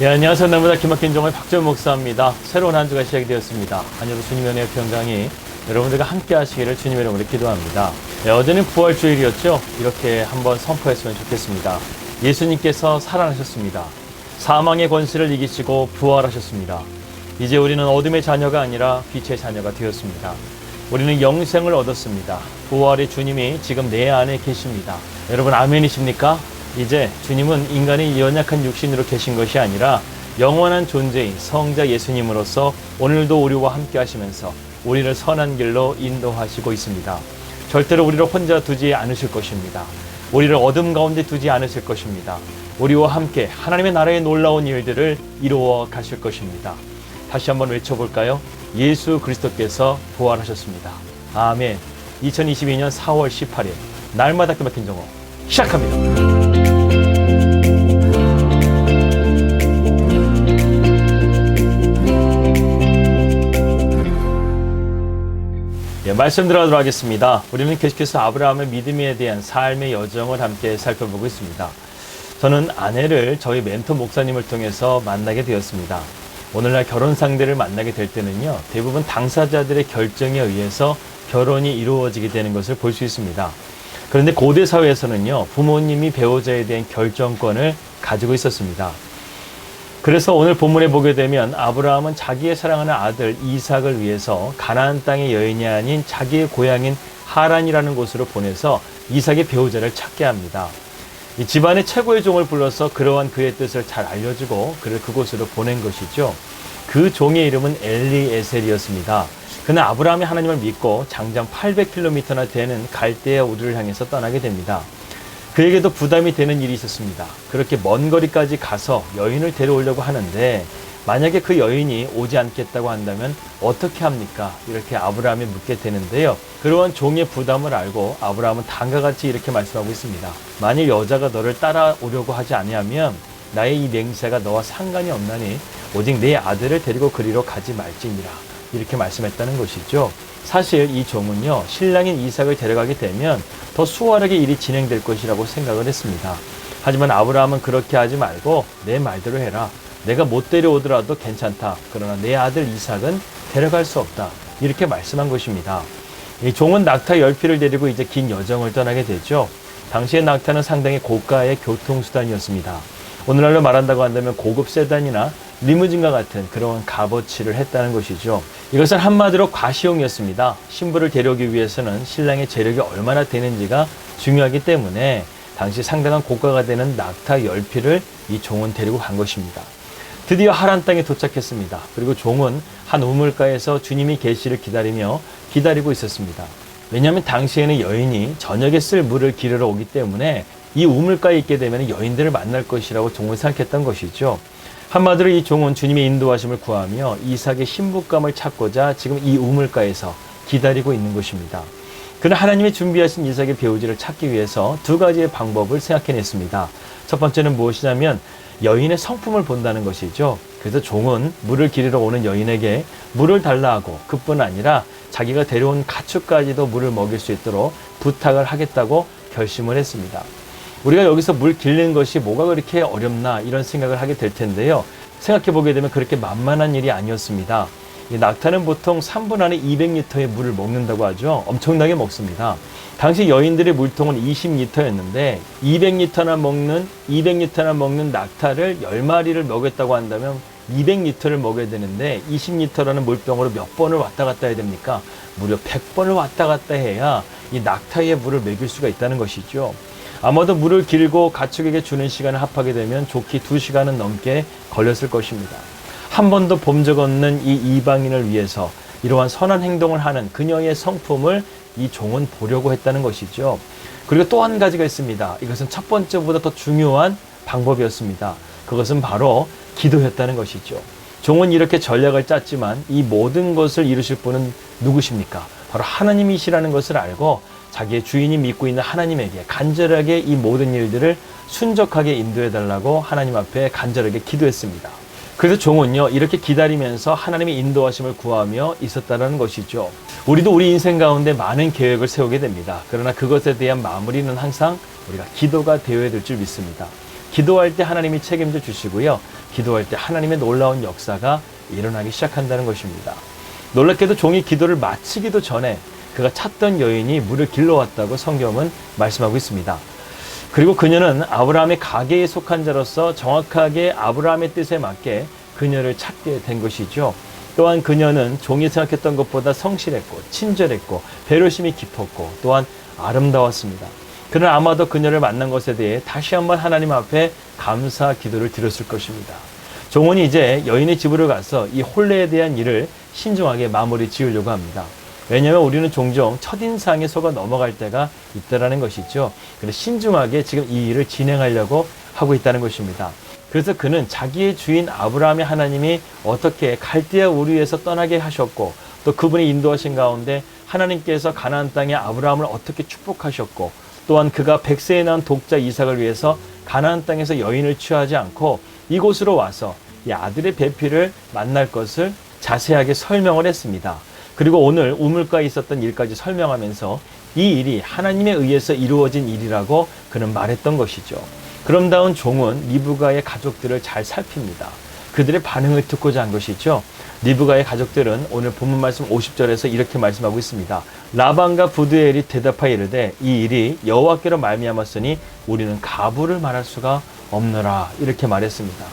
안녕하세요. 날마다 기막힌 종의 박재훈 목사입니다. 새로운 한 주가 시작이 되었습니다. 한 주도 주님의 은혜의 평강이 여러분들과 함께 하시기를 주님의 이름으로 기도합니다. 어제는 부활주일이었죠. 이렇게 한번 선포했으면 좋겠습니다. 예수님께서 살아나셨습니다. 사망의 권세를 이기시고 부활하셨습니다. 이제 우리는 어둠의 자녀가 아니라 빛의 자녀가 되었습니다. 우리는 영생을 얻었습니다. 부활의 주님이 지금 내 안에 계십니다. 여러분 아멘이십니까? 이제 주님은 인간의 연약한 육신으로 계신 것이 아니라 영원한 존재인 성자 예수님으로서 오늘도 우리와 함께 하시면서 우리를 선한 길로 인도하시고 있습니다. 절대로 우리를 혼자 두지 않으실 것입니다. 우리를 어둠 가운데 두지 않으실 것입니다. 우리와 함께 하나님의 나라의 놀라운 일들을 이루어 가실 것입니다. 다시 한번 외쳐볼까요? 예수 그리스도께서 부활하셨습니다. 아멘. 2022년 4월 18일 날마다 기막힌 정오 시작합니다. 말씀 들어가도록 하겠습니다. 우리는 계속해서 아브라함의 믿음에 대한 삶의 여정을 함께 살펴보고 있습니다. 저는 아내를 저희 멘토 목사님을 통해서 만나게 되었습니다. 오늘날 결혼 상대를 만나게 될 때는요, 대부분 당사자들의 결정에 의해서 결혼이 이루어지게 되는 것을 볼 수 있습니다. 그런데 고대 사회에서는요, 부모님이 배우자에 대한 결정권을 가지고 있었습니다. 그래서 오늘 본문에 보게 되면 아브라함은 자기의 사랑하는 아들 이삭을 위해서 가나안 땅의 여인이 아닌 자기의 고향인 하란이라는 곳으로 보내서 이삭의 배우자를 찾게 합니다. 이 집안의 최고의 종을 불러서 그러한 그의 뜻을 잘 알려주고 그를 그곳으로 보낸 것이죠. 그 종의 이름은 엘리에셀이었습니다. 그는 아브라함이 하나님을 믿고 장장 800km나 되는 갈대아 우르를 향해서 떠나게 됩니다. 그에게도 부담이 되는 일이 있었습니다. 그렇게 먼 거리까지 가서 여인을 데려오려고 하는데 만약에 그 여인이 오지 않겠다고 한다면 어떻게 합니까? 이렇게 아브라함이 묻게 되는데요. 그러한 종의 부담을 알고 아브라함은 다음과 같이 이렇게 말씀하고 있습니다. 만일 여자가 너를 따라오려고 하지 아니하면 나의 이 맹세가 너와 상관이 없나니 오직 내 아들을 데리고 그리로 가지 말지니라. 이렇게 말씀했다는 것이죠. 사실 이 종은요, 신랑인 이삭을 데려가게 되면 더 수월하게 일이 진행될 것이라고 생각을 했습니다. 하지만 아브라함은 그렇게 하지 말고 내 말대로 해라. 내가 못 데려오더라도 괜찮다. 그러나 내 아들 이삭은 데려갈 수 없다. 이렇게 말씀한 것입니다. 이 종은 낙타 10匹를 데리고 이제 긴 여정을 떠나게 되죠. 당시의 낙타는 상당히 고가의 교통수단이었습니다. 오늘날로 말한다고 한다면 고급 세단이나 리무진과 같은 그런 값어치를 했다는 것이죠. 이것은 한마디로 과시용이었습니다. 신부를 데려오기 위해서는 신랑의 재력이 얼마나 되는지가 중요하기 때문에 당시 상당한 고가가 되는 낙타 10匹를 이 종은 데리고 간 것입니다. 드디어 하란 땅에 도착했습니다. 그리고 종은 한 우물가에서 주님이 계시를 기다리고 있었습니다. 왜냐하면 당시에는 여인이 저녁에 쓸 물을 기르러 오기 때문에 이 우물가에 있게 되면 여인들을 만날 것이라고 종은 생각했던 것이죠. 한마디로 이 종은 주님의 인도하심을 구하며 이삭의 신부감을 찾고자 지금 이 우물가에서 기다리고 있는 것입니다. 그는 하나님이 준비하신 이삭의 배우자를 찾기 위해서 두 가지의 방법을 생각해냈습니다. 첫 번째는 무엇이냐면 여인의 성품을 본다는 것이죠. 그래서 종은 물을 기르러 오는 여인에게 물을 달라 하고 그뿐 아니라 자기가 데려온 가축까지도 물을 먹일 수 있도록 부탁을 하겠다고 결심을 했습니다. 우리가 여기서 물 기르는 것이 뭐가 그렇게 어렵나 이런 생각을 하게 될 텐데요. 생각해 보게 되면 그렇게 만만한 일이 아니었습니다. 이 낙타는 보통 3분 안에 200리터의 물을 먹는다고 하죠. 엄청나게 먹습니다. 당시 여인들의 물통은 20리터였는데 200리터나 먹는 낙타를 10마리를 먹였다고 한다면 200리터를 먹여야 되는데 20리터라는 물병으로 몇 번을 왔다 갔다 해야 됩니까? 무려 100번을 왔다 갔다 해야 이 낙타의 물을 먹일 수가 있다는 것이죠. 아마도 물을 길고 가축에게 주는 시간을 합하게 되면 좋게 2시간은 넘게 걸렸을 것입니다. 한 번도 본 적 없는 이 이방인을 위해서 이러한 선한 행동을 하는 그녀의 성품을 이 종은 보려고 했다는 것이죠. 그리고 또 한 가지가 있습니다. 이것은 첫 번째보다 더 중요한 방법이었습니다. 그것은 바로 기도였다는 것이죠. 종은 이렇게 전략을 짰지만 이 모든 것을 이루실 분은 누구십니까? 바로 하나님이시라는 것을 알고 자기의 주인이 믿고 있는 하나님에게 간절하게 이 모든 일들을 순적하게 인도해달라고 하나님 앞에 간절하게 기도했습니다. 그래서 종은요, 이렇게 기다리면서 하나님의 인도하심을 구하며 있었다는 것이죠. 우리도 우리 인생 가운데 많은 계획을 세우게 됩니다. 그러나 그것에 대한 마무리는 항상 우리가 기도가 되어야 될 줄 믿습니다. 기도할 때 하나님이 책임져 주시고요. 기도할 때 하나님의 놀라운 역사가 일어나기 시작한다는 것입니다. 놀랍게도 종이 기도를 마치기도 전에 그가 찾던 여인이 물을 길러왔다고 성경은 말씀하고 있습니다. 그리고 그녀는 아브라함의 가계에 속한 자로서 정확하게 아브라함의 뜻에 맞게 그녀를 찾게 된 것이죠. 또한 그녀는 종이 생각했던 것보다 성실했고 친절했고 배려심이 깊었고 또한 아름다웠습니다. 그는 아마도 그녀를 만난 것에 대해 다시 한번 하나님 앞에 감사 기도를 드렸을 것입니다. 종은 이제 여인의 집으로 가서 이 혼례에 대한 일을 신중하게 마무리 지으려고 합니다. 왜냐하면 우리는 종종 첫인상에 속아 넘어갈 때가 있다는 것이죠. 그래서 신중하게 지금 이 일을 진행하려고 하고 있다는 것입니다. 그래서 그는 자기의 주인 아브라함의 하나님이 어떻게 갈대아 우르에서 떠나게 하셨고 또 그분이 인도하신 가운데 하나님께서 가나안 땅에 아브라함을 어떻게 축복하셨고 또한 그가 100세에 낳은 독자 이삭을 위해서 가나안 땅에서 여인을 취하지 않고 이곳으로 와서 이 아들의 배필을 만날 것을 자세하게 설명을 했습니다. 그리고 오늘 우물가에 있었던 일까지 설명하면서 이 일이 하나님에 의해서 이루어진 일이라고 그는 말했던 것이죠. 그럼 다음 종은 리브가의 가족들을 잘 살핍니다. 그들의 반응을 듣고자 한 것이죠. 리브가의 가족들은 오늘 본문 말씀 50절에서 이렇게 말씀하고 있습니다. 라반과 부두엘이 대답하여 이르되 이 일이 여호와께로 말미암았으니 우리는 가부를 말할 수가 없노라 이렇게 말했습니다.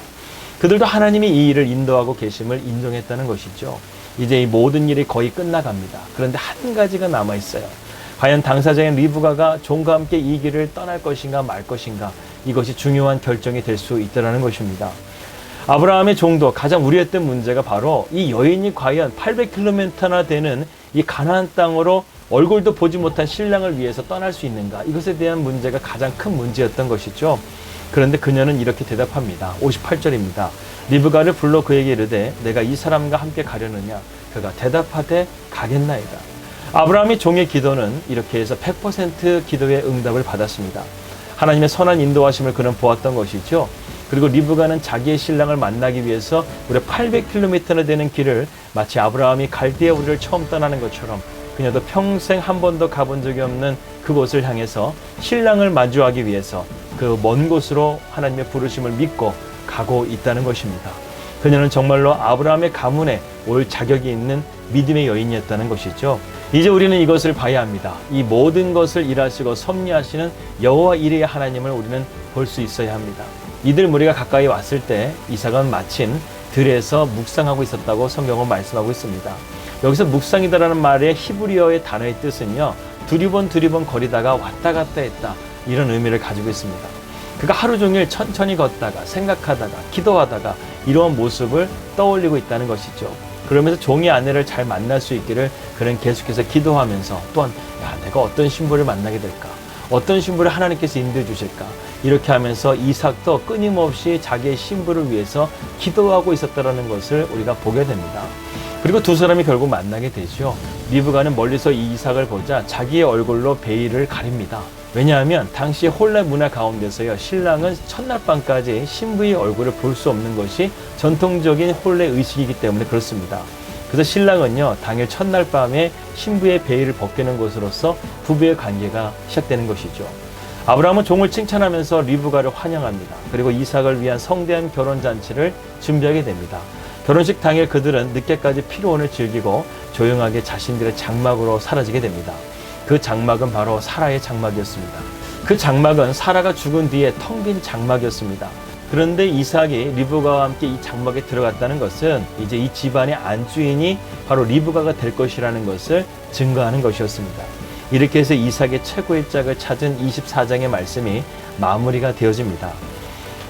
그들도 하나님이 이 일을 인도하고 계심을 인정했다는 것이죠. 이제 이 모든 일이 거의 끝나갑니다. 그런데 한 가지가 남아있어요. 과연 당사자인 리브가가 종과 함께 이 길을 떠날 것인가 말 것인가 이것이 중요한 결정이 될 수 있다는 것입니다. 아브라함의 종도 가장 우려했던 문제가 바로 이 여인이 과연 800km나 되는 이 가나안 땅으로 얼굴도 보지 못한 신랑을 위해서 떠날 수 있는가 이것에 대한 문제가 가장 큰 문제였던 것이죠. 그런데 그녀는 이렇게 대답합니다. 58절입니다. 리브가를 불러 그에게 이르되 내가 이 사람과 함께 가려느냐 그가 대답하되 가겠나이다. 아브라함의 종의 기도는 이렇게 해서 100% 기도의 응답을 받았습니다. 하나님의 선한 인도하심을 그는 보았던 것이죠. 그리고 리브가는 자기의 신랑을 만나기 위해서 무려 800km나 되는 길을 마치 아브라함이 갈대아 우르를 처음 떠나는 것처럼 그녀도 평생 한 번도 가본 적이 없는 그곳을 향해서 신랑을 마주하기 위해서 그 먼 곳으로 하나님의 부르심을 믿고 가고 있다는 것입니다. 그녀는 정말로 아브라함의 가문에 올 자격이 있는 믿음의 여인이었다는 것이죠. 이제 우리는 이것을 봐야 합니다. 이 모든 것을 일하시고 섭리하시는 여호와 이레의 하나님을 우리는 볼 수 있어야 합니다. 이들 무리가 가까이 왔을 때 이삭은 마침 들에서 묵상하고 있었다고 성경은 말씀하고 있습니다. 여기서 묵상이다라는 말의 히브리어의 단어의 뜻은요, 두리번 거리다가 왔다 갔다 했다 이런 의미를 가지고 있습니다. 그가 하루 종일 천천히 걷다가 생각하다가 기도하다가 이러한 모습을 떠올리고 있다는 것이죠. 그러면서 종의 아내를 잘 만날 수 있기를 그는 계속해서 기도하면서 또한 내가 어떤 신부를 만나게 될까? 어떤 신부를 하나님께서 인도해 주실까? 이렇게 하면서 이삭도 끊임없이 자기의 신부를 위해서 기도하고 있었다는 것을 우리가 보게 됩니다. 그리고 두 사람이 결국 만나게 되죠. 리브가는 멀리서 이 이삭을 보자 자기의 얼굴로 베일을 가립니다. 왜냐하면 당시 혼례 문화 가운데서요, 신랑은 첫날 밤까지 신부의 얼굴을 볼 수 없는 것이 전통적인 혼례 의식이기 때문에 그렇습니다. 그래서 신랑은요, 당일 첫날 밤에 신부의 베일을 벗기는 것으로서 부부의 관계가 시작되는 것이죠. 아브라함은 종을 칭찬하면서 리브가를 환영합니다. 그리고 이삭을 위한 성대한 결혼잔치를 준비하게 됩니다. 결혼식 당일 그들은 늦게까지 피로원을 즐기고 조용하게 자신들의 장막으로 사라지게 됩니다. 그 장막은 바로 사라의 장막이었습니다. 그 장막은 사라가 죽은 뒤에 텅 빈 장막이었습니다. 그런데 이삭이 리브가와 함께 이 장막에 들어갔다는 것은 이제 이 집안의 안주인이 바로 리브가가 될 것이라는 것을 증거하는 것이었습니다. 이렇게 해서 이삭의 최고의 짝을 찾은 24장의 말씀이 마무리가 되어집니다.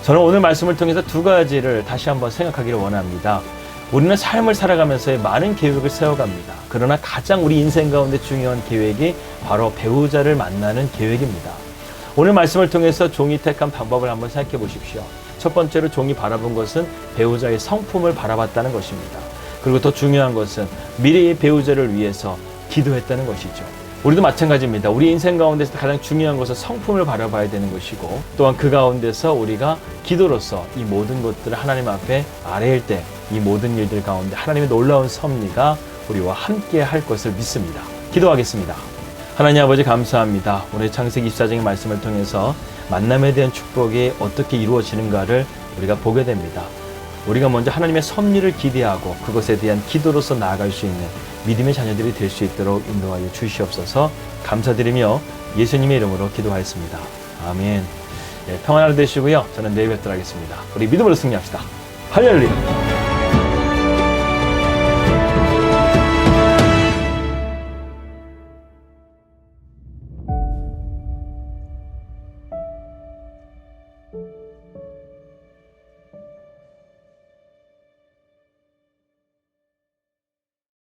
저는 오늘 말씀을 통해서 두 가지를 다시 한번 생각하기를 원합니다. 우리는 삶을 살아가면서 많은 계획을 세워갑니다. 그러나 가장 우리 인생 가운데 중요한 계획이 바로 배우자를 만나는 계획입니다. 오늘 말씀을 통해서 종이 택한 방법을 한번 생각해 보십시오. 첫 번째로 종이 바라본 것은 배우자의 성품을 바라봤다는 것입니다. 그리고 더 중요한 것은 미래의 배우자를 위해서 기도했다는 것이죠. 우리도 마찬가지입니다. 우리 인생 가운데서 가장 중요한 것은 성품을 바라봐야 되는 것이고, 또한 그 가운데서 우리가 기도로서 이 모든 것들을 하나님 앞에 아뢰일 때 이 모든 일들 가운데 하나님의 놀라운 섭리가 우리와 함께 할 것을 믿습니다. 기도하겠습니다. 하나님 아버지 감사합니다. 오늘 창세기 24장의 말씀을 통해서 만남에 대한 축복이 어떻게 이루어지는가를 우리가 보게 됩니다. 우리가 먼저 하나님의 섭리를 기대하고 그것에 대한 기도로서 나아갈 수 있는 믿음의 자녀들이 될 수 있도록 인도하여 주시옵소서. 감사드리며 예수님의 이름으로 기도하였습니다. 아멘. 네, 평안한 하루 되시고요. 저는 내일 뵙도록 하겠습니다. 우리 믿음으로 승리합시다. 할렐루야.